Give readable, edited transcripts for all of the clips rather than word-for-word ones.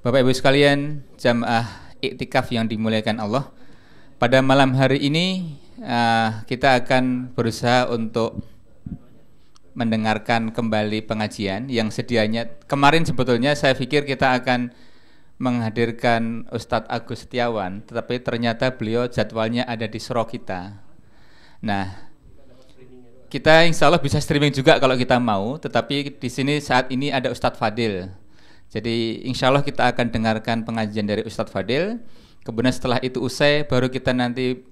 Bapak Ibu sekalian, jamaah iktikaf yang dimuliakan Allah, pada malam hari ini kita akan berusaha untuk mendengarkan kembali pengajian yang sedianya kemarin. Sebetulnya saya pikir kita akan menghadirkan Ustadz Agus Setiawan, tetapi ternyata beliau jadwalnya ada di Suro kita. Nah, kita insya Allah bisa streaming juga kalau kita mau, tetapi di sini saat ini ada Ustadz Fadil. Jadi insya Allah kita akan dengarkan pengajian dari Ustadz Fadil. Kemudian setelah itu usai, baru kita nanti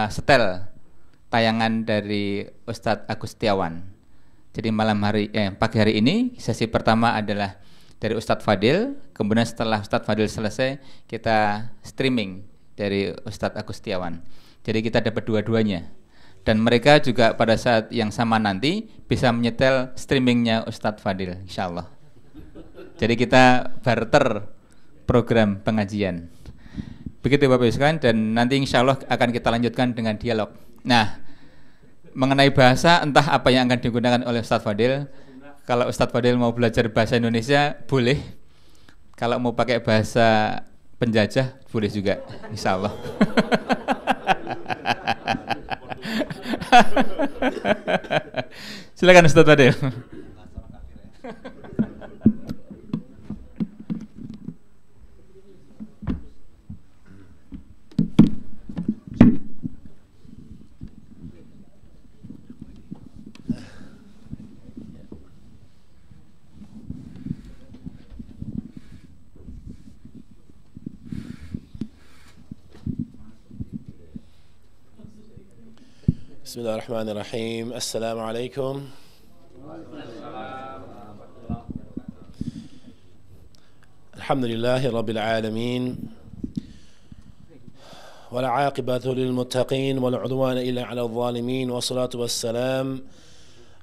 setel tayangan dari Ustadz Agus Setiawan. Jadi pagi hari ini sesi pertama adalah dari Ustadz Fadil. Kemudian setelah Ustadz Fadil selesai, kita streaming dari Ustadz Agus Setiawan. Jadi kita dapat dua-duanya. Dan mereka juga pada saat yang sama nanti bisa menyetel streamingnya Ustadz Fadil, insya Allah. Jadi kita barter program pengajian. Begitu Bapak Ibu sekalian, dan nanti insya Allah akan kita lanjutkan dengan dialog. Nah, mengenai bahasa, entah apa yang akan digunakan oleh Ustadz Fadil. Kalau Ustadz Fadil mau belajar bahasa Indonesia, boleh. Kalau mau pakai bahasa penjajah, boleh juga, insya Allah. Silakan Ustadz Fadil. Bismillahirrahmanirrahim. Assalamualaikum. Alhamdulillahi Rabbil Alamin. Wal aqibatu lil muttaqin wal udwana illa 'alal zalimin. Wassalatu wassalam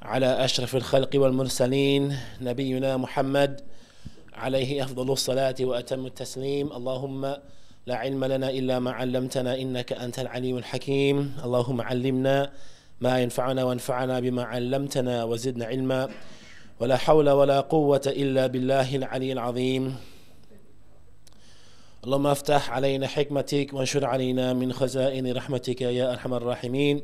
ala ashrafil khalqi wal mursalin nabiyyina Muhammad alaihi afdhalus salati wa atammut taslim. Allahumma لا علم لنا إلا ما علمتنا إنك أنت العليم الحكيم. اللهم علمنا ما ينفعنا وانفعنا بما علمتنا وزدنا علما ولا حول ولا قوة إلا بالله العلي العظيم. اللهم افتح علينا حكمتك وانشر علينا من خزائن رحمتك يا أرحم الراحمين.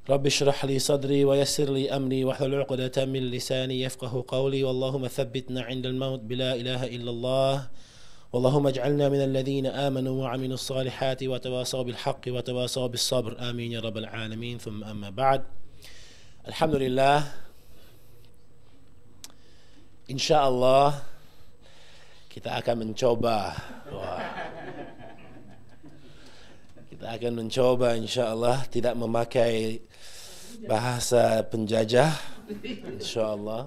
رب اشرح لي صدري ويسر لي أمري واحلل عقدة من لساني يفقه قولي. واللهم ثبتنا عند الموت بلا إله إلا الله. اللهم اجعلنا من الذين آمنوا وعملوا الصالحات وتواصوا بالحق وتواصوا بالصبر. آمين يا رب العالمين. ثم أما بعد. Alhamdulillah, insya Allah kita akan mencoba. Kita akan mencoba insya Allah tidak memakai bahasa penjajah. Insya Allah.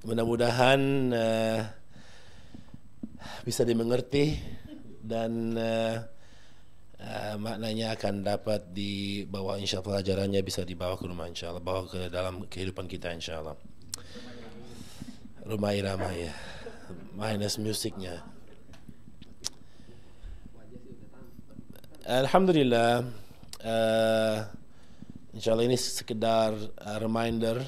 Mudah-mudahan bisa dimengerti dan maknanya akan dapat dibawa, insya Allah pelajarannya bisa dibawa ke rumah, insya Allah, bawa ke dalam kehidupan kita, insya Allah. Rumah irama ya, minus musiknya. Alhamdulillah, insya Allah ini sekedar reminder,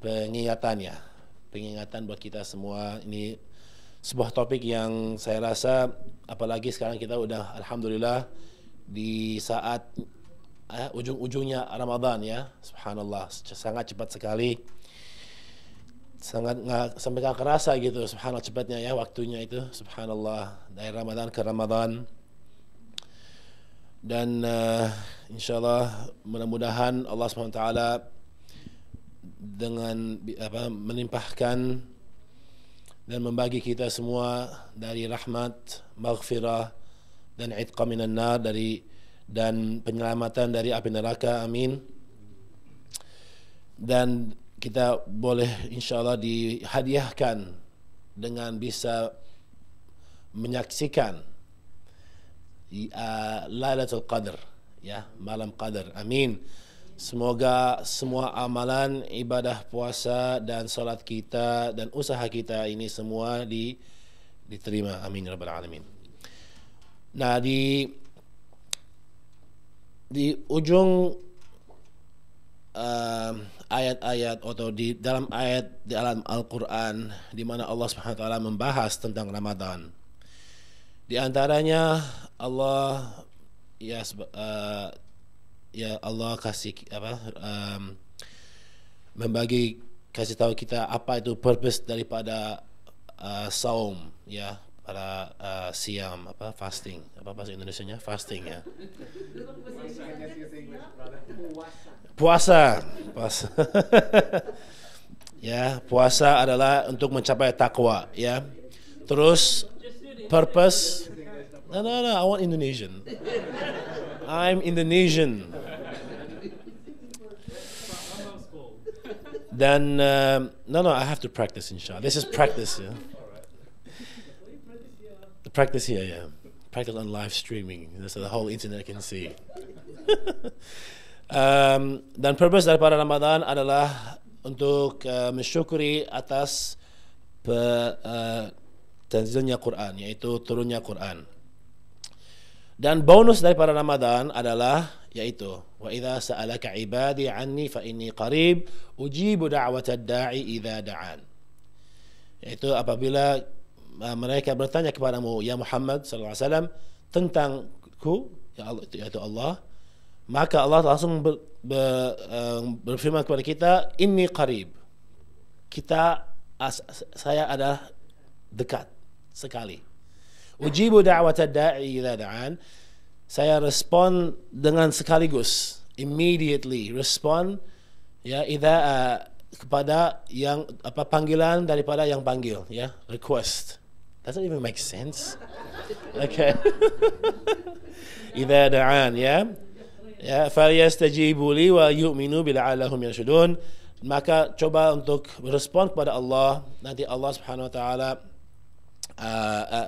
pengingatan buat kita semua. Ini sebuah topik yang saya rasa, apalagi sekarang kita udah alhamdulillah di saat ujung-ujungnya Ramadan ya, subhanallah, sangat cepat sekali, sangat sampai nggak kerasa gitu, subhanallah cepatnya ya waktunya itu, subhanallah, dari Ramadan ke Ramadan. Dan insyaallah mudah-mudahan Allah SWT dengan melimpahkan dan membagi kita semua dari rahmat, maghfirah dan itqa minan nar, dan penyelamatan dari api neraka, amin. Dan kita boleh insyaallah dihadiahkan dengan bisa menyaksikan Lailatul Qadar ya, malam Qadar, amin. Semoga semua amalan, ibadah puasa dan salat kita dan usaha kita ini semua diterima, amin ya rabbal alamin. Nah, di ujung ayat-ayat atau di dalam ayat di dalam Al-Quran di mana Allah Subhanahu wa taala membahas tentang Ramadan. Di antaranya Allah Allah kasih kasih tahu kita apa itu purpose daripada saum, ya, pada siam, fasting, bahasa Indonesianya fasting, ya, puasa. Ya, puasa adalah untuk mencapai takwa, ya. Terus purpose, no, I want Indonesian. I'm Indonesian. Dan no, I have to practice, inshallah. This is practice, yeah. The practice here, yeah. Practice on live streaming, so the whole internet can see. Dan purpose daripada Ramadan adalah untuk mensyukuri atas tanzilnya Quran, yaitu turunnya Quran. Dan bonus daripada Ramadan adalah yaitu wa idza sa'alaka ibadi anni fa inni qarib ujibu da'watad da'i idza da'an. Yaitu apabila mereka bertanya kepadamu ya Muhammad sallallahu alaihi wasallam tentangku, ya Allah, yaitu Allah, maka Allah langsung berfirman kepada kita, inni qarib. Saya adalah dekat sekali. Ujibu da'watad da'i idza da'an. Saya respon dengan sekaligus, immediately respond, ya, kepada yang panggilan daripada yang panggil, ya, request. Doesn't even make sense. Okay. Idza da'an, ya. Ya, falyastajibu li wa yu'minu bil'allahum yarshudun. Maka coba untuk berespon kepada Allah, nanti Allah Subhanahu wa taala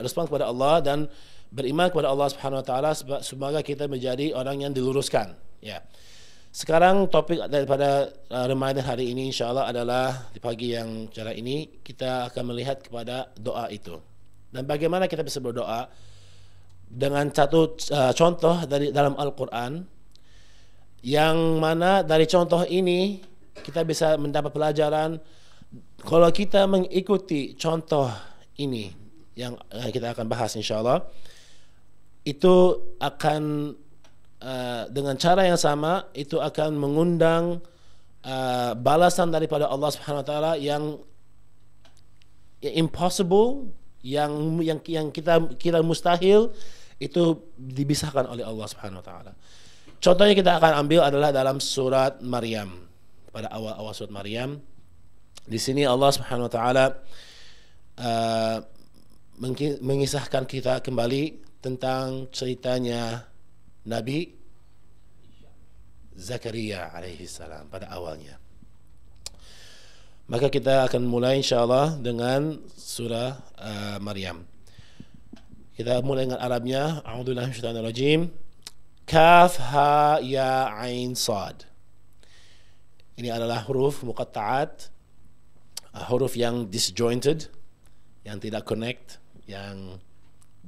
respon kepada Allah dan beriman kepada Allah Subhanahu wa taala, semoga kita menjadi orang yang diluruskan, ya. Sekarang topik daripada reminder hari ini insyaallah adalah di pagi yang cara ini kita akan melihat kepada doa itu. Dan bagaimana kita bisa berdoa dengan satu contoh dari dalam Al-Qur'an, yang mana dari contoh ini kita bisa mendapat pelajaran. Kalau kita mengikuti contoh ini yang kita akan bahas insyaallah, itu akan dengan cara yang sama itu akan mengundang balasan daripada Allah Subhanahu wa taala yang impossible, yang kita mustahil, itu dibisahkan oleh Allah Subhanahu wa taala. Contohnya kita akan ambil adalah dalam surat Maryam. Pada awal surat Maryam, di sini Allah Subhanahu wa taala mengisahkan kita kembali tentang ceritanya Nabi Zakaria alaihi salam pada awalnya. Maka kita akan mulai insyaallah dengan surah Maryam. Kita mulai dengan Arabnya. A'udzubillahi minasyaitonirrajim. Kaf ha ya ain sad. Ini adalah huruf muqatta'at, huruf yang disjointed, yang tidak connect, yang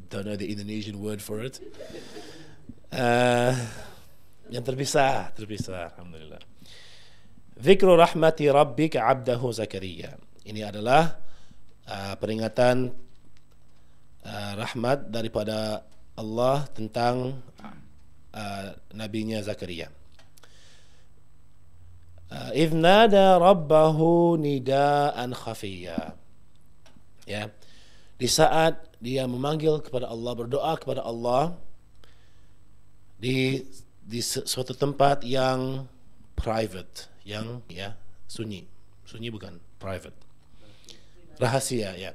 don't know the Indonesian word for it, yang terpisah, alhamdulillah. Dzikru rahmati rabbika 'abdahu Zakaria. Ini adalah peringatan rahmat daripada Allah tentang nabinya Zakaria. Idh nada rabbahu nidaan khafiyya. Ya. Di saat dia memanggil kepada Allah, berdoa kepada Allah di suatu tempat yang private, yang sunyi bukan private, rahasia, ya.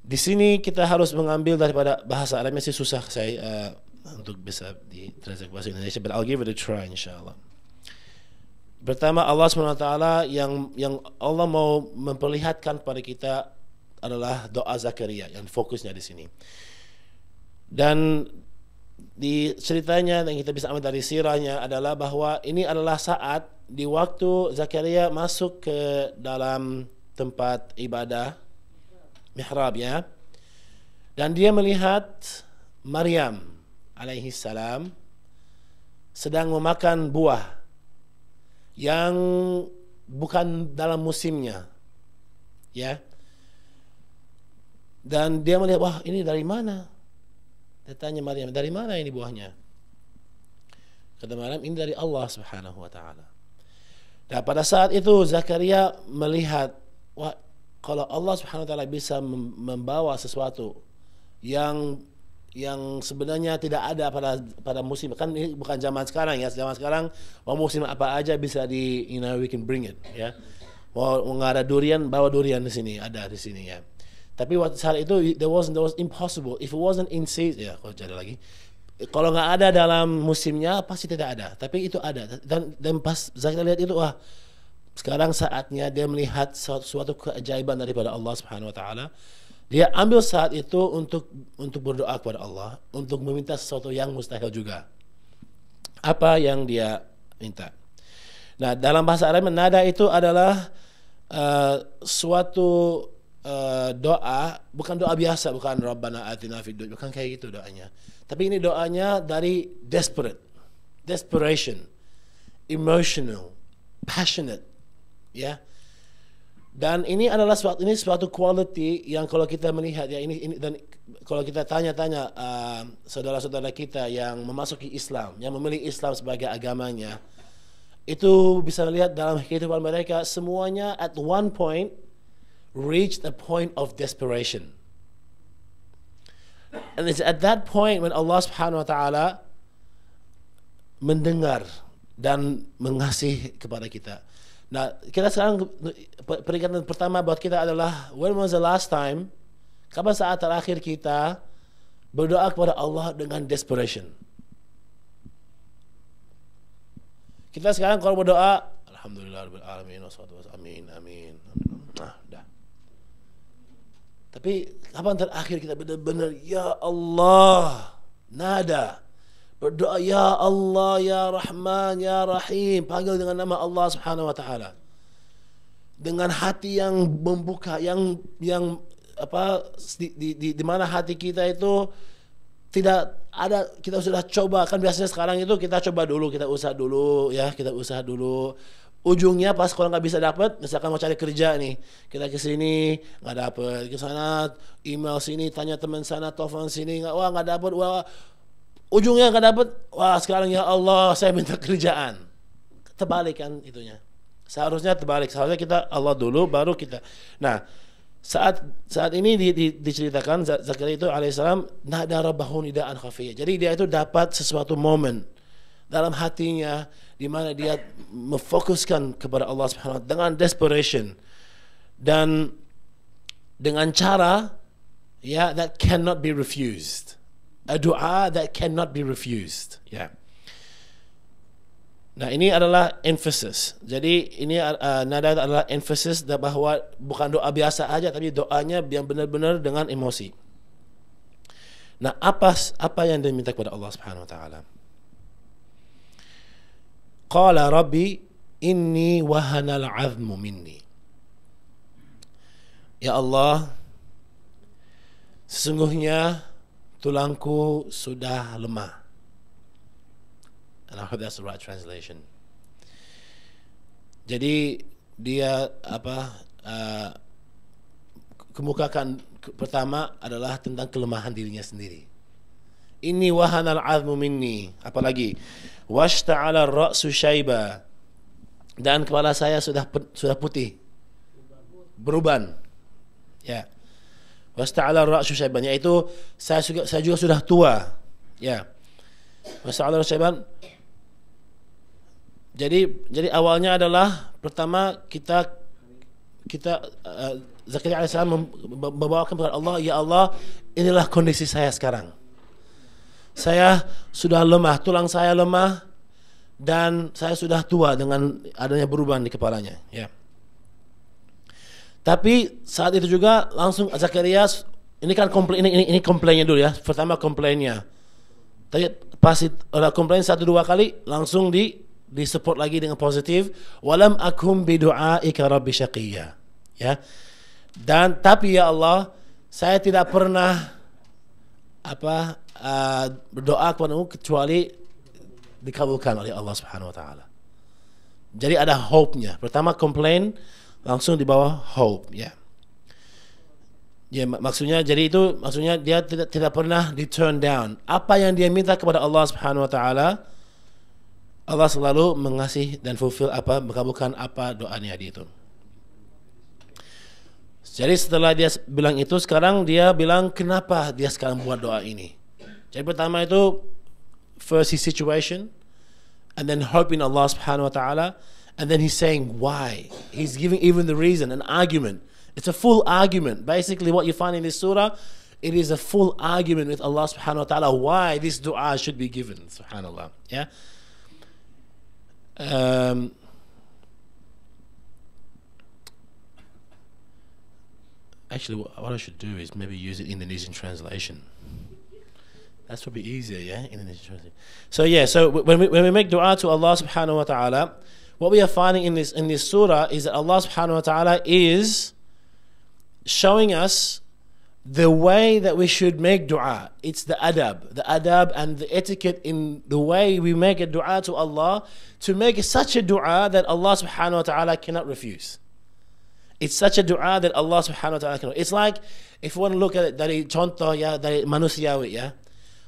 Di sini kita harus mengambil daripada bahasa Arabnya, sih susah saya untuk bisa ditranslate ke bahasa Indonesia, but I'll give it a try insyaallah. Pertama, Allah SWT yang Allah mau memperlihatkan kepada kita adalah doa Zakaria yang fokusnya di sini. Dan di ceritanya yang kita bisa ambil dari sirahnya adalah bahwa ini adalah saat di waktu Zakaria masuk ke dalam tempat ibadah, mihrab, ya. Dan dia melihat Maryam alaihi salam sedang memakan buah. yang bukan dalam musimnya, ya. Dan dia melihat, wah ini dari mana? Dia tanya Maryam, dari mana ini buahnya? Kata Maryam, ini dari Allah Subhanahu wa taala. Dan pada saat itu Zakaria melihat, wah kalau Allah Subhanahu wa taala bisa membawa sesuatu yang sebenarnya tidak ada pada musim, kan ini bukan zaman sekarang ya. Zaman sekarang mau musim apa aja bisa we can bring it, ya. Mau nggak ada durian, bawa durian di sini, ada di sini, ya. Tapi waktu saat itu there was impossible. If it wasn't in season, ya kalau jadi lagi. Kalau nggak ada dalam musimnya pasti tidak ada. Tapi itu ada. Dan pas Zakaria lihat itu, wah sekarang saatnya dia melihat suatu keajaiban daripada Allah Subhanahu Wa Taala. Dia ambil saat itu untuk berdoa kepada Allah, untuk meminta sesuatu yang mustahil juga. Apa yang dia minta? Nah, dalam bahasa Arab nada itu adalah suatu doa, bukan doa biasa, bukan Rabbana atina fid dunya, bukan kayak gitu doanya. Tapi ini doanya dari desperation, emotional, passionate, ya. Dan ini adalah suatu quality yang kalau kita melihat, ya, ini dan kalau kita tanya-tanya saudara-saudara kita yang memasuki Islam, yang memilih Islam sebagai agamanya, itu bisa lihat dalam kehidupan mereka semuanya at one point reached a point of desperation. And it's at that point when Allah Subhanahu wa taala mendengar dan mengasihi kepada kita. Nah, kita sekarang peringatan pertama buat kita adalah, when was the last time, kapan saat terakhir kita berdoa kepada Allah dengan desperation? Kita sekarang kalau berdoa, alhamdulillah rabbil alamin wassalatu wassalamu, amin amin. Nah, dah. Tapi kapan terakhir kita benar-benar ya Allah, nada, berdoa ya Allah, ya Rahman, ya Rahim, panggil dengan nama Allah Subhanahu wa taala. Dengan hati yang membuka, yang di mana hati kita itu tidak ada, kita sudah coba, kan biasanya sekarang itu kita coba dulu, kita usaha dulu. Ujungnya pas kalau nggak bisa dapat, misalkan mau cari kerja nih, kita ke sini nggak dapat, ke sana email sini, tanya teman sana, telepon sini, nggak dapat, ujungnya nggak dapat, sekarang ya Allah saya minta kerjaan. Terbalik kan itunya. Seharusnya terbalik, seharusnya kita Allah dulu baru kita. Nah, saat ini diceritakan Zakaria itu alaihissalam nada rabbahu nidaan khafiyya. Jadi dia itu dapat sesuatu momen dalam hatinya di mana dia memfokuskan kepada Allah Subhanahu wa taala dengan desperation dan dengan cara that cannot be refused. A doa that cannot be refused. Ya. Nah, ini adalah emphasis. Jadi ini nada adalah emphasis bahwa bukan doa biasa aja, tapi doanya yang benar-benar dengan emosi. Nah, apa yang diminta kepada Allah Subhanahu wa taala? Qala Rabbi inni wahana al-'azmu minni. Ya Allah, sesungguhnya tulangku sudah lemah. And I hope that's the right translation. Jadi dia kemukakan pertama adalah tentang kelemahan dirinya sendiri. Inni wahana al-'azmu minni. Apalagi washta'ala ar-ra'su syaiba, dan kepala saya sudah putih, beruban. Ya. Washta'ala ar-ra'su syaiban, yaitu saya juga sudah tua. Ya. Washta'ala ar-ra'su syaiban. Jadi awalnya adalah pertama kita Zakaria alaihissalam membawakan kepada Allah, ya Allah, inilah kondisi saya sekarang. Saya sudah lemah, tulang saya lemah, dan saya sudah tua dengan adanya beruban di kepalanya. Ya. Tapi saat itu juga langsung Zakaria, ini kan ini komplainnya dulu ya. Pertama komplainnya. Tadi pas komplain 1-2 kali, langsung di support lagi dengan positif. Walam akum bidu'aika rabbi syaqiyya. Ya. Dan tapi ya Allah, saya tidak pernah berdoa kepadamu kecuali dikabulkan oleh Allah Subhanahu wa taala. Jadi ada hope-nya. Pertama complain, langsung di bawah hope, ya. Ya, maksudnya dia tidak pernah di turn down. Apa yang dia minta kepada Allah Subhanahu wa taala, Allah selalu mengasih dan mengabulkan apa doanya dia itu. Jadi setelah dia bilang itu, sekarang dia bilang kenapa dia sekarang buat doa ini. Jadi pertama itu first his situation, and then hope in Allah Subhanahu wa taala, and then he's saying why. He's giving even the reason, an argument. It's a full argument. Basically what you find in this surah, it is a full argument with Allah Subhanahu wa taala why this dua should be given. Subhanallah. Yeah. Actually, what I should do is maybe use an Indonesian translation. That's probably easier, yeah? Indonesian translation. So when we make dua to Allah Subhanahu wa taala, what we are finding in this surah is that Allah Subhanahu wa taala is showing us the way that we should make dua. It's the adab and the etiquette in the way we make a dua to Allah, to make such a dua that Allah Subhanahu wa ta'ala cannot refuse. It's such a dua that Allah Subhanahu wa ta'ala cannot. It's like, if you want to look at it dari contoh ya, dari manusiawi ya,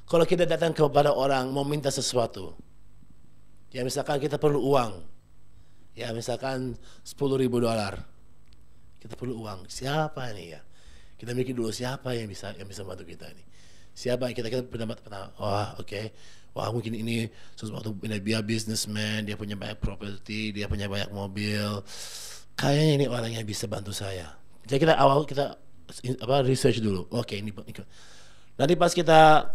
kalau kita datang kepada orang mau minta sesuatu, ya misalkan kita perlu uang, ya misalkan $10,000, kita perlu uang. Siapa ini ya? Kita mikir dulu siapa yang bisa bantu kita ini. Siapa yang kita pendapat pertama. Wah, oke. Wah, mungkin ini sesuatu, dia businessman, dia punya banyak property, dia punya banyak mobil. Kayaknya ini orang yang bisa bantu saya. Jadi kita research dulu. Oke, ini. Nanti pas kita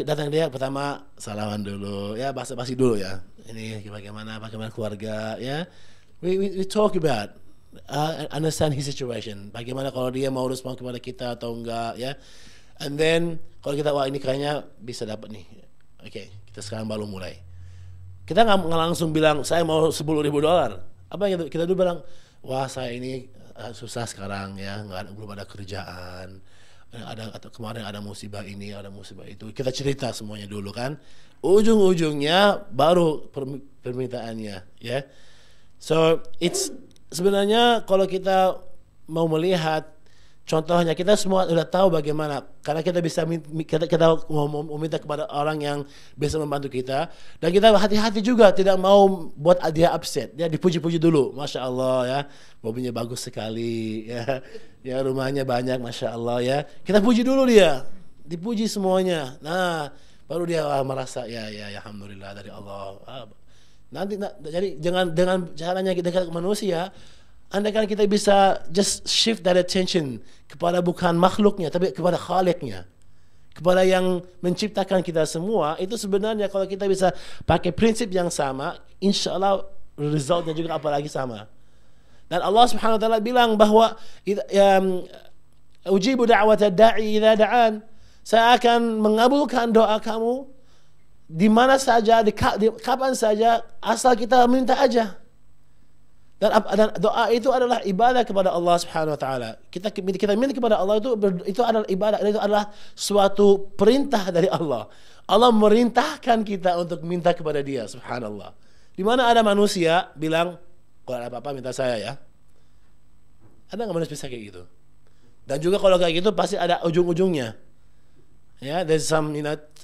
datang dia pertama salaman dulu, ya basa-basi dulu ya. Ini bagaimana keluarga, ya. We talk about understand his situation. Bagaimana kalau dia mau respon kepada kita atau enggak, ya. And then kalau kita wah ini kayaknya bisa dapat nih. Oke, kita sekarang baru mulai. Kita nggak langsung bilang saya mau $10,000. Apa yang kita dulu bilang, wah saya ini susah sekarang ya, belum ada kerjaan. Kemarin ada musibah ini, ada musibah itu. Kita cerita semuanya dulu kan. Ujung-ujungnya baru permintaannya, ya. So it's sebenarnya kalau kita mau melihat contohnya, kita semua sudah tahu bagaimana, karena kita bisa kita mau minta kepada orang yang bisa membantu kita, dan kita hati-hati juga tidak mau buat dia upset. Dia dipuji-puji dulu, masya Allah ya, mobilnya bagus sekali ya, ya rumahnya banyak, masya Allah ya. Kita puji dulu dia, dipuji semuanya. Nah baru dia merasa ya alhamdulillah dari Allah. Jadi dengan caranya kita ke manusia, andaikan kita bisa just shift that attention kepada bukan makhluknya, tapi kepada Khaliqnya, kepada yang menciptakan kita semua, itu sebenarnya kalau kita bisa pakai prinsip yang sama, insya Allah resultnya juga apalagi sama. Dan Allah Subhanahu wa taala bilang bahwa ujibu da'wata da'i idza da'an, saya akan mengabulkan doa kamu di mana saja, di kapan saja, asal kita minta aja. Dan doa itu adalah ibadah kepada Allah Subhanahu wa taala. Kita minta kepada Allah itu adalah ibadah, itu adalah suatu perintah dari Allah. Allah merintahkan kita untuk minta kepada Dia, subhanallah. Di mana ada manusia bilang, kalau ada apa-apa minta saya ya. Ada nggak manusia bisa kayak gitu? Dan juga kalau kayak gitu pasti ada ujung-ujungnya. Ya, there's some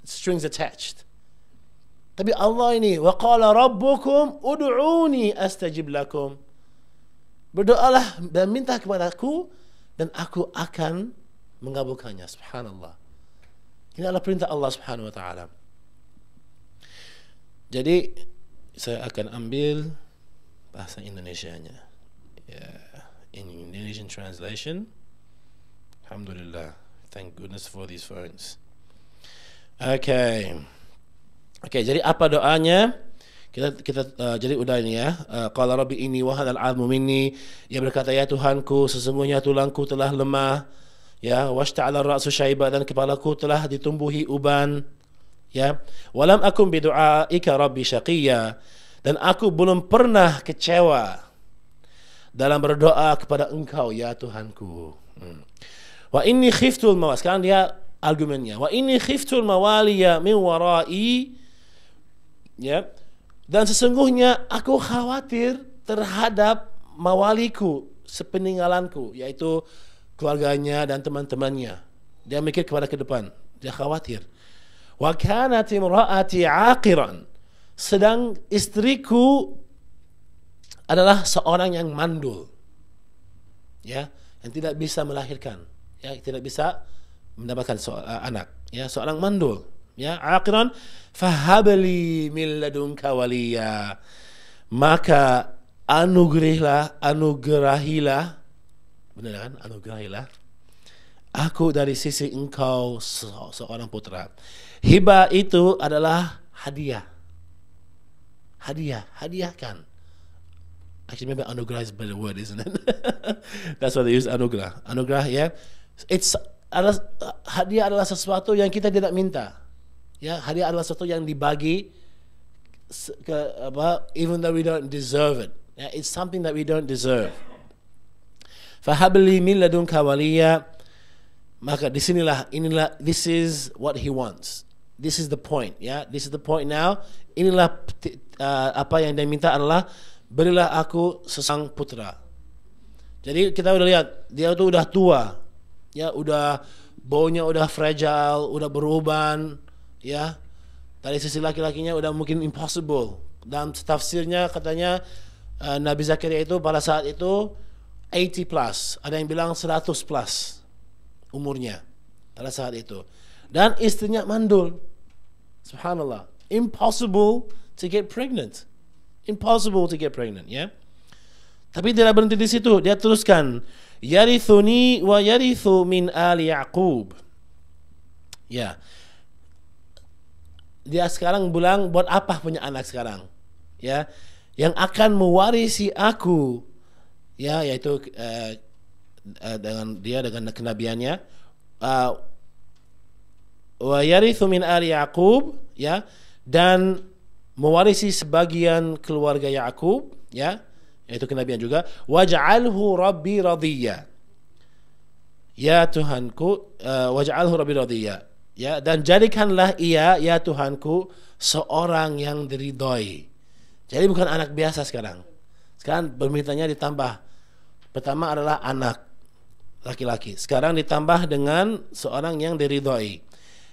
strings attached. Tapi Allah ini, wa qala rabbukum ud'uni astajib lakum. Berdoalah dan minta kepadaku dan aku akan mengabulkannya. Subhanallah. Ini adalah perintah Allah Subhanahu wa taala. Jadi saya akan ambil bahasa Indonesianya. Ya, in Indonesian translation. Alhamdulillah. Thank goodness for these phones. Oke, jadi apa doanya? Kita jadi udah ini ya. Qala rabbi inni wa hadzal 'azmu minni. Ia berkata, ya Tuhanku, sesungguhnya tulangku telah lemah. Ya, washta'ala ar-ra'su syaiba, dan kepalaku telah ditumbuhi uban. Ya, walam akum bi du'aika rabbi syaqiyya, dan aku belum pernah kecewa dalam berdoa kepada Engkau ya Tuhanku. Wa inni khiftul mawali. Sekarang dia argumennya. Wa inni khiftul mawaliya min wara'i. Ya, Dan sesungguhnya aku khawatir terhadap mawaliku, sepeninggalanku, yaitu keluarganya dan teman-temannya. Dia mikir kepada ke depan, dia khawatir. Wa kanat imra'ati 'aqiran. Sedang istriku adalah seorang yang mandul. Ya, yang tidak bisa melahirkan, ya, tidak bisa mendapatkan anak, ya, seorang mandul, ya, 'aqiran. Fahabli min ladunka waliya. Maka anugerahilah, benar kan? Anugerahilah aku dari sisi engkau seorang putra. Hibah itu adalah hadiah. Hadiahkan. Actually, maybe anugerah is a better word, isn't it? That's why they use anugerah. Anugerah, ya. Hadiah adalah sesuatu yang kita tidak minta. Ya, hadiah adalah sesuatu yang dibagi even though we don't deserve it. Yeah, it's something that we don't deserve. Fahabli min ladunka waliya. Maka inilah this is what he wants. This is the point, ya. This is the point now. Inilah apa yang dia minta adalah berilah aku seorang putra. Jadi kita udah lihat dia tuh udah tua. Ya, udah baunya udah fragile, udah beruban, ya. Dari sisi laki-lakinya udah mungkin impossible. Dalam tafsirnya katanya Nabi Zakaria itu pada saat itu 80 plus, ada yang bilang 100 plus umurnya pada saat itu. Dan istrinya mandul. Subhanallah. Impossible to get pregnant. Impossible to get pregnant, ya. Tapi tidak berhenti di situ, dia teruskan, yarithuni wa yarithu min ali Yaqub. Ya. Dia sekarang bilang, buat apa punya anak sekarang? Ya, yang akan mewarisi aku, ya, yaitu dengan kenabiannya. Wa yarithu min ali Yaqub, ya, dan mewarisi sebagian keluarga Yaqub, ya, yaitu kenabian juga. Waj'alhu rabbi radiyya. Ya Tuhanku, waj'alhu rabbi radiyya. Ya, dan jadikanlah ia, ya Tuhanku, seorang yang diridhoi. Jadi bukan anak biasa sekarang. Sekarang permintaannya ditambah. Pertama adalah anak laki-laki. Sekarang ditambah dengan seorang yang diridhoi.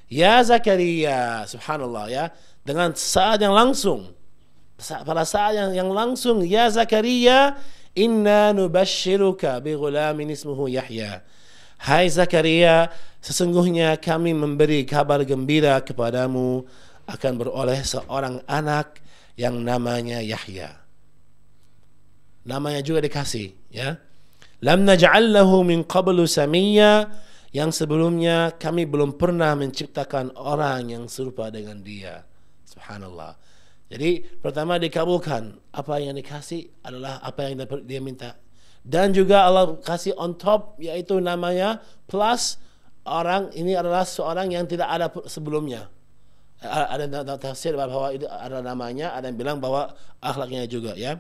Ya Zakaria, subhanallah, ya, dengan saat yang langsung. Pada saat yang langsung, ya Zakaria, inna nubashiruka bi ghulamin ismuhu Yahya. Hai Zakaria, sesungguhnya kami memberi kabar gembira kepadamu akan beroleh seorang anak yang namanya Yahya. Namanya juga dikasih, ya. Lam naj'al lahu min qablu samiyya, yang sebelumnya kami belum pernah menciptakan orang yang serupa dengan dia. Subhanallah. Jadi pertama dikabulkan, apa yang dikasih adalah apa yang dia minta. Dan juga Allah kasih on top, yaitu namanya plus orang ini adalah seorang yang tidak ada sebelumnya. Ada tafsir bahwa itu ada namanya, ada yang bilang bahwa akhlaknya juga, ya.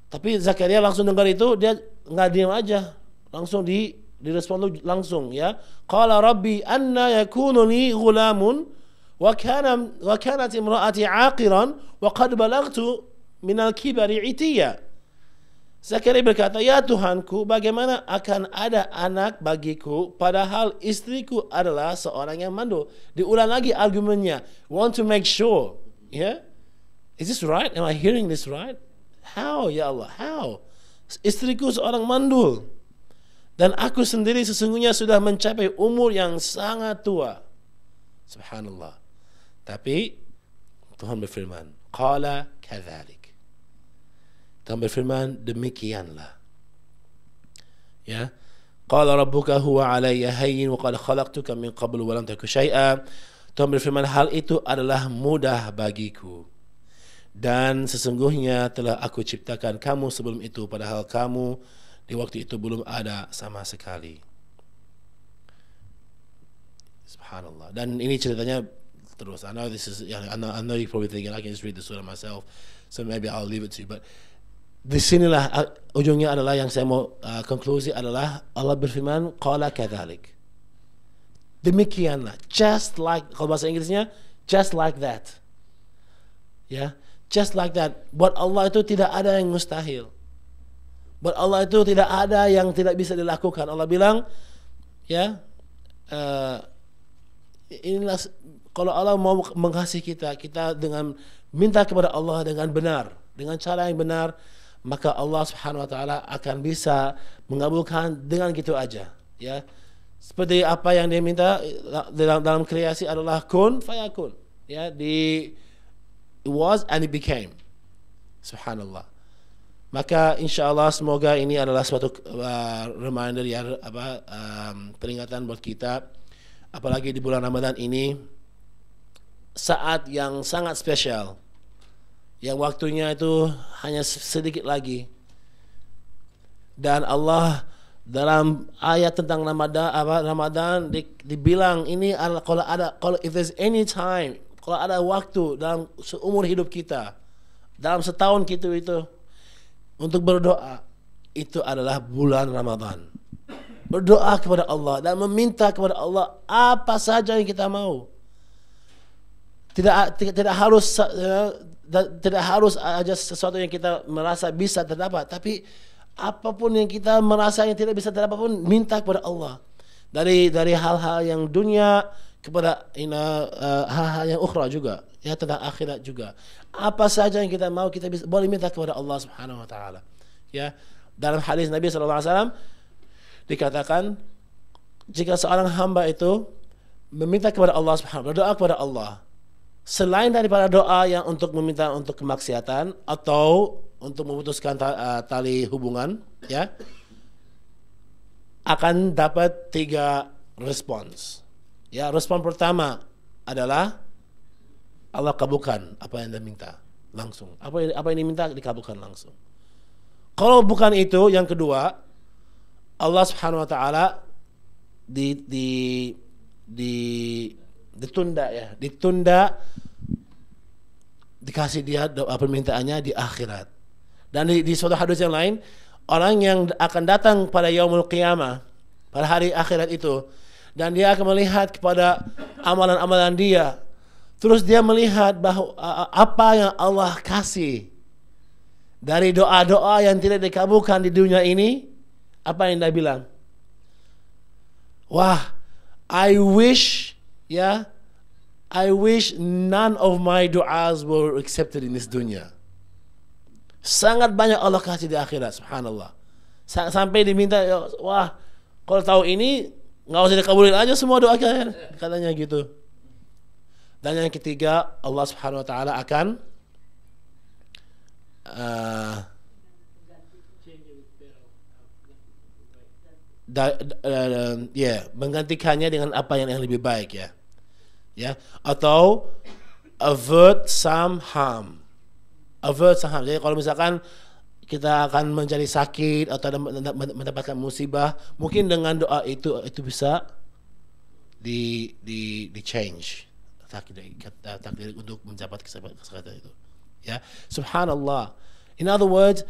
Tapi Zakaria langsung dengar itu, dia nggak diam aja, langsung direspon langsung, ya. Qala rabbi anna yakunu li ghulamun wa kanat imraati 'aqiran wa qad balagtu minal kibari 'itiyya. Zakaria berkata, ya Tuhanku, bagaimana akan ada anak bagiku padahal istriku adalah seorang yang mandul. Diulang lagi argumennya. Want to make sure, yeah? Is this right? Am I hearing this right? How, ya Allah? How? Istriku seorang mandul. Dan aku sendiri sesungguhnya sudah mencapai umur yang sangat tua. Subhanallah. Tapi Tuhan berfirman, qala kadzalik. Tuhan berfirman, demikianlah. Ya. Qala rabbuka huwa 'alayya hayyin wa qad khalaqtuka min qablu wa lam taku syai'a. Tuhan berfirman, hal itu adalah mudah bagiku. Dan sesungguhnya telah aku ciptakan kamu sebelum itu, padahal kamu di waktu itu belum ada sama sekali. Subhanallah. Dan ini ceritanya terus. I know this is, I know you're probably thinking I can just read the surah myself, so maybe I'll leave it to you. But di sinilah ujungnya adalah yang saya mau konklusi adalah Allah berfirman, qala kadzalik. Demikianlah, just like, kalau bahasa Inggrisnya, just like that. Ya, just like that. Buat Allah itu tidak ada yang mustahil. Buat Allah itu tidak ada yang tidak bisa dilakukan. Allah bilang, ya, inilah kalau Allah mau mengasihi kita, kita dengan minta kepada Allah dengan benar, dengan cara yang benar, maka Allah Subhanahu wa taala akan bisa mengabulkan dengan gitu aja, ya. Seperti apa yang dia minta dalam kreasi adalah kun fayakun, ya, it was and it became. Subhanallah. Maka insyaallah semoga ini adalah suatu reminder, ya, peringatan buat kita, apalagi di bulan Ramadan ini, saat yang sangat spesial, yang waktunya itu hanya sedikit lagi. Dan Allah dalam ayat tentang Ramadan dibilang ini adalah kalau if there's any time, kalau ada waktu dalam seumur hidup kita, dalam setahun kita itu untuk berdoa, itu adalah bulan Ramadan. Berdoa kepada Allah dan meminta kepada Allah apa saja yang kita mau. Tidak harus aja sesuatu yang kita merasa bisa terdapat, tapi apapun yang kita merasa yang tidak bisa terdapat pun minta kepada Allah. Dari hal-hal yang dunia kepada hal-hal yang ukhra juga, ya, tentang akhirat juga. Apa saja yang kita mau kita boleh minta kepada Allah Subhanahu wa taala. Ya, dalam hadis Nabi sallallahu alaihi wasallam dikatakan, jika seorang hamba itu meminta kepada Allah Subhanahu, berdoa kepada Allah, selain daripada doa yang untuk meminta untuk kemaksiatan atau untuk memutuskan tali hubungan, ya, akan dapat 3 respons. Ya, respon pertama adalah Allah kabulkan apa yang dia minta langsung. Apa yang diminta dikabulkan langsung. Kalau bukan itu, yang kedua, Allah Subhanahu wa taala ditunda dikasih dia doa permintaannya di akhirat. Dan di suatu hadis yang lain, orang yang akan datang pada yaumul qiyamah, pada hari akhirat itu, dan dia akan melihat kepada amalan-amalan dia, terus dia melihat bahwa apa yang Allah kasih dari doa-doa yang tidak dikabulkan di dunia ini, apa yang dia bilang? Wah, I wish none of my du'as were accepted in this dunya. Sangat banyak Allah kasih di akhirat, subhanallah. Sampai diminta, wah, kalau tahu ini nggak usah dikabulin aja semua doa kalian, katanya gitu. Dan yang ketiga, Allah Subhanahu wa taala akan menggantikannya dengan apa yang lebih baik, ya. Ya, atau avert some harm. Jadi kalau misalkan kita akan menjadi sakit atau mendapatkan musibah, mungkin dengan doa itu bisa di change takdir untuk mendapat kesehatan itu. Ya, subhanallah. In other words,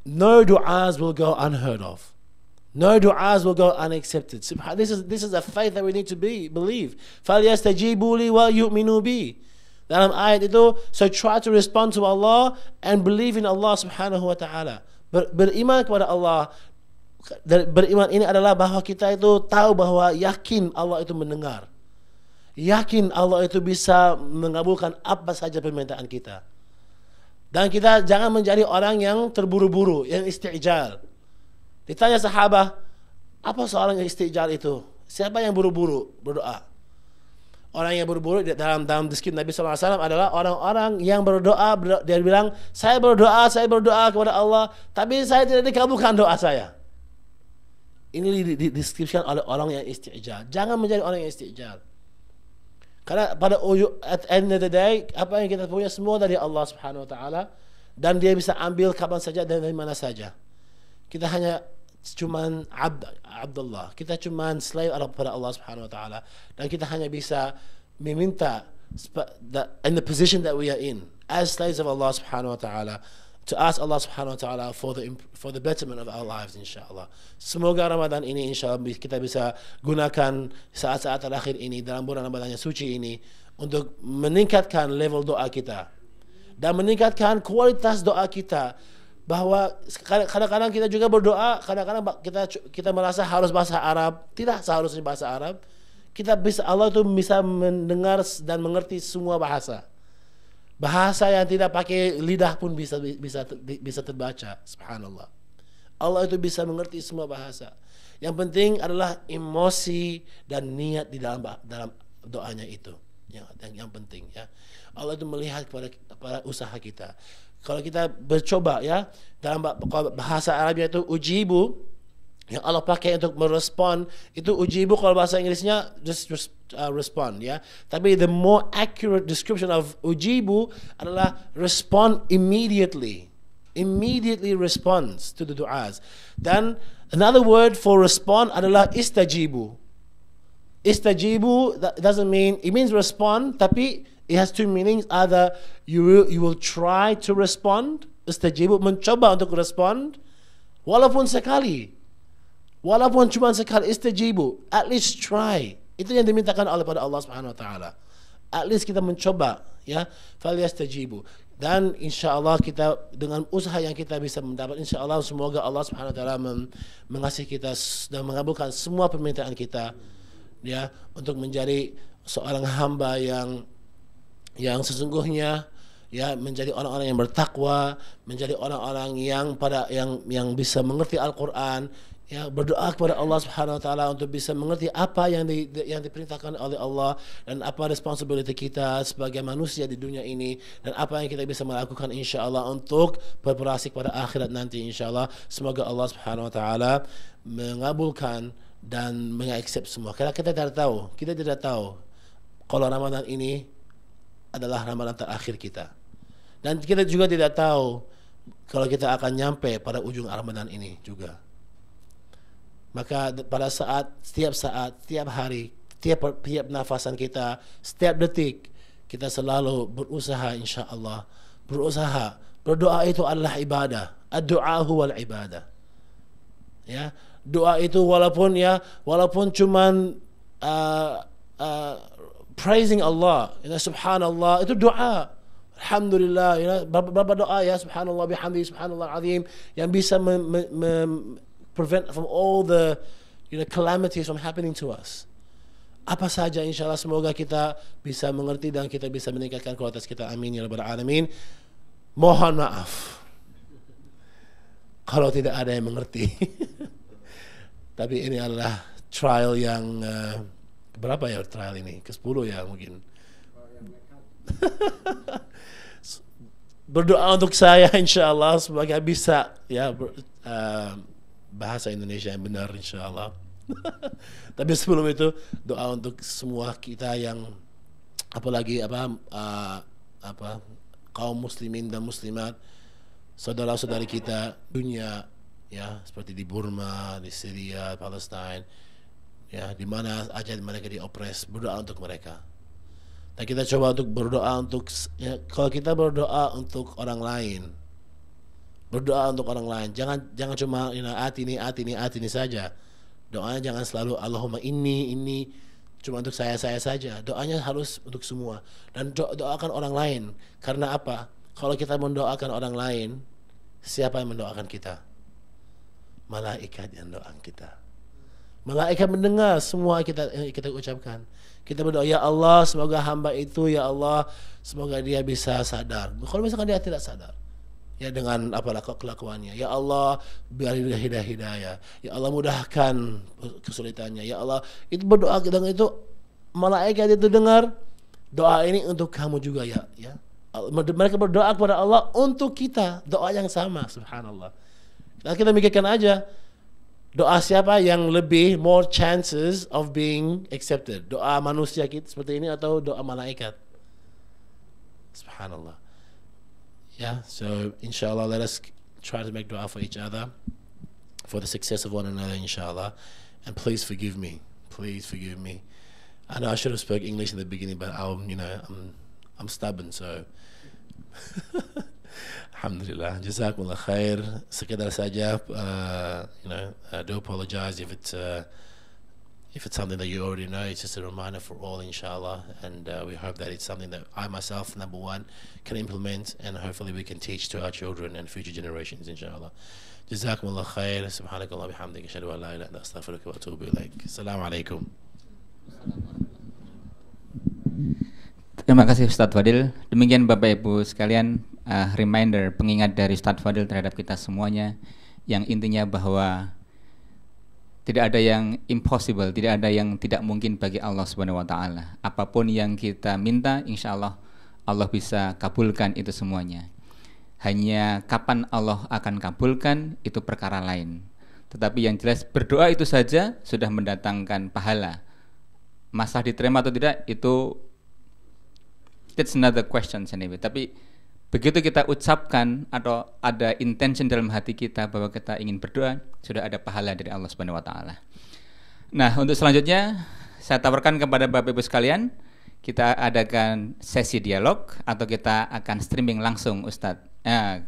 no du'as will go unheard of. No du'as will go unaccepted. This is a faith that we need to believe. فَلْيَسْتَجِيبُوا لِي وَيُؤْمِنُوا بِي. Dalam ayat itu, so try to respond to Allah and believe in Allah Subhanahu wa taala. Beriman kepada Allah. Beriman ini adalah bahwa kita itu tahu bahwa yakin Allah itu mendengar. Yakin Allah itu bisa mengabulkan apa saja permintaan kita. Dan kita jangan menjadi orang yang terburu-buru, yang isti'jal. Ditanya sahabat, apa seorang yang isti'jal itu? Siapa yang buru-buru berdoa? Orang yang buru-buru dalam deskripsi Nabi SAW adalah orang-orang yang berdoa, dia bilang, saya berdoa kepada Allah, tapi saya tidak dikabulkan doa saya. Ini dideskripsikan oleh orang yang isti'jal. Jangan menjadi orang yang isti'jal. Karena at the end of the day, apa yang kita punya semua dari Allah Subhanahu wa taala, dan dia bisa ambil kapan saja dan dari mana saja. Kita hanya cuman Abdullah, kita cuman slave kepada Allah Subhanahu wa taala, dan kita hanya bisa meminta in the position that we are in as slaves of Allah Subhanahu wa taala, to ask Allah Subhanahu wa taala for the betterment of our lives, insyaallah. Semoga Ramadan ini insyaallah kita bisa gunakan saat-saat terakhir ini dalam bulan Ramadan yang suci ini untuk meningkatkan level doa kita dan meningkatkan kualitas doa kita. Bahwa kadang-kadang kita juga berdoa, kadang-kadang kita merasa harus bahasa Arab, tidak seharusnya bahasa Arab. Allah itu bisa mendengar dan mengerti semua bahasa. Bahasa yang tidak pakai lidah pun bisa terbaca. Subhanallah. Allah itu bisa mengerti semua bahasa. Yang penting adalah emosi dan niat di dalam doanya itu. Yang penting ya. Allah itu melihat kepada usaha kita. Kalau kita bercoba ya, dalam bahasa Arabnya itu ujibu, yang Allah pakai untuk merespon itu ujibu, kalau bahasa Inggrisnya just respond ya. Tapi the more accurate description of ujibu adalah respond immediately. Immediately responds to the du'as. Dan another word for respond adalah istajibu. Istajibu that doesn't mean, it means respond, tapi it has two meanings. Either you will try to respond, istajibu, mencoba untuk respond, walaupun sekali, walaupun cuma sekali, istajibu, at least try. Itu yang dimintakan oleh pada Allah Subhanahu Wa Taala. At least kita mencoba, ya, falyastajibu. Dan insyaallah kita dengan usaha yang kita bisa mendapat, insyaallah semoga Allah Subhanahu Wa Taala mengasihi kita dan mengabulkan semua permintaan kita, ya, untuk menjadi seorang hamba yang sesungguhnya, ya, menjadi orang-orang yang bertakwa, menjadi orang-orang yang bisa mengerti Al-Quran, ya, berdoa kepada Allah Subhanahu Wa Taala untuk bisa mengerti apa yang diperintahkan oleh Allah dan apa responsibility kita sebagai manusia di dunia ini dan apa yang kita bisa melakukan insyaallah untuk preparasi kepada akhirat nanti insyaallah. Semoga Allah Subhanahu Wa Taala mengabulkan dan mengaccept semua. Karena kita tidak tahu kalau Ramadan ini adalah Ramadan terakhir kita. Dan kita juga tidak tahu kalau kita akan nyampe pada ujung Ramadan ini juga. Maka pada setiap hari, tiap nafasan kita, setiap detik, kita selalu berusaha insyaallah. Berdoa itu adalah ibadah. Ad-du'a huwal ibadah. Ya, doa itu walaupun cuman praising Allah, subhanallah, itu doa. Alhamdulillah, berapa doa ya, subhanallah bihamdi, subhanallah azim, yang bisa prevent from all the calamities from happening to us. Apa saja insyaallah, semoga kita bisa mengerti dan kita bisa meningkatkan kualitas kita. Amin ya rabbal alamin. Mohon maaf kalau tidak ada yang mengerti. Tapi ini adalah trial yang berapa ya trial ini? Ke-10 ya mungkin. Berdoa untuk saya insyaallah semoga bisa ya bahasa Indonesia yang benar insyaallah. Tapi sebelum itu doa untuk semua kita yang apalagi kaum muslimin dan muslimat, saudara-saudari kita dunia, ya, seperti di Burma, di Syria, Palestina, ya, di mana aja mereka diopres, berdoa untuk mereka. Dan kita coba untuk berdoa untuk, ya, kalau kita berdoa untuk orang lain, jangan cuma atini saja. Doanya jangan selalu Allahumma ini cuma untuk saya saja. Doanya harus untuk semua. Dan doakan orang lain. Karena apa? Kalau kita mendoakan orang lain, siapa yang mendoakan kita? Malaikat yang doakan kita. Malaikat mendengar semua kita ucapkan. Kita berdoa, ya Allah, semoga hamba itu, ya Allah, semoga dia bisa sadar. Kalau misalkan dia tidak sadar, ya, dengan apalah kelakuannya, ya Allah, beri dia hidayah, ya Allah, mudahkan kesulitannya, ya Allah. Itu berdoa, dan itu malaikat itu dengar doa ini untuk kamu juga, ya. Mereka berdoa kepada Allah untuk kita, doa yang sama, subhanallah. Dan kita mikirkan aja, doa siapa yang lebih more chances of being accepted? Doa manusia kita seperti ini atau doa malaikat? Subhanallah. Yeah, so inshallah let us try to make dua for each other, for the success of one another inshallah. And please forgive me. Please forgive me. I know I should have spoke English in the beginning, but I'm stubborn, so Alhamdulillah, jazakumullah khair. Sekedar saja, I do apologize if if it's something that you already know, it's just a reminder for all, inshallah. And we hope that it's something that I myself, number one, can implement, and hopefully we can teach to our children and future generations, inshallah. Jazakumullah khair. Subhanakallah bihamdika. Ashhadu an la ilaha illa anta astaghfiruka wa atubu ilaik. Assalamu alaikum. Terima kasih Ustadz Fadil. Demikian Bapak Ibu sekalian, reminder, pengingat dari Ustadz Fadil terhadap kita semuanya, yang intinya bahwa tidak ada yang impossible, tidak ada yang tidak mungkin bagi Allah Subhanahu wa taala. Apapun yang kita minta, insya Allah Allah bisa kabulkan itu semuanya. Hanya kapan Allah akan kabulkan itu perkara lain. Tetapi yang jelas berdoa itu saja sudah mendatangkan pahala. Masalah diterima atau tidak itu that's another question anyway. Tapi begitu kita ucapkan atau ada intention dalam hati kita bahwa kita ingin berdoa, sudah ada pahala dari Allah Subhanahu wa taala. Nah, untuk selanjutnya saya tawarkan kepada Bapak Ibu sekalian, kita adakan sesi dialog atau kita akan streaming langsung Ustadz.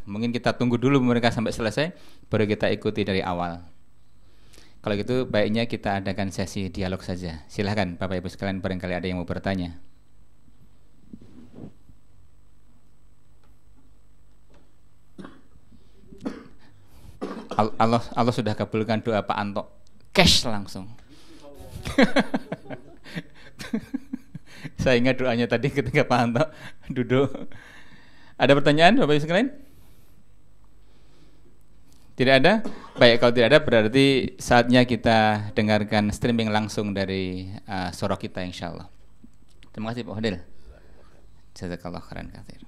Mungkin kita tunggu dulu mereka sampai selesai, baru kita ikuti dari awal. Kalau gitu baiknya kita adakan sesi dialog saja. Silahkan Bapak Ibu sekalian, barangkali ada yang mau bertanya. Allah sudah kabulkan doa Pak Anto, cash langsung. Saya ingat doanya tadi ketika Pak Anto duduk. Ada pertanyaan Bapak Ibu sekalian? Tidak ada? Baik, kalau tidak ada berarti saatnya kita dengarkan streaming langsung dari surah kita, insya Allah. Terima kasih Pak Fadil. Jazakallah khairan katsir.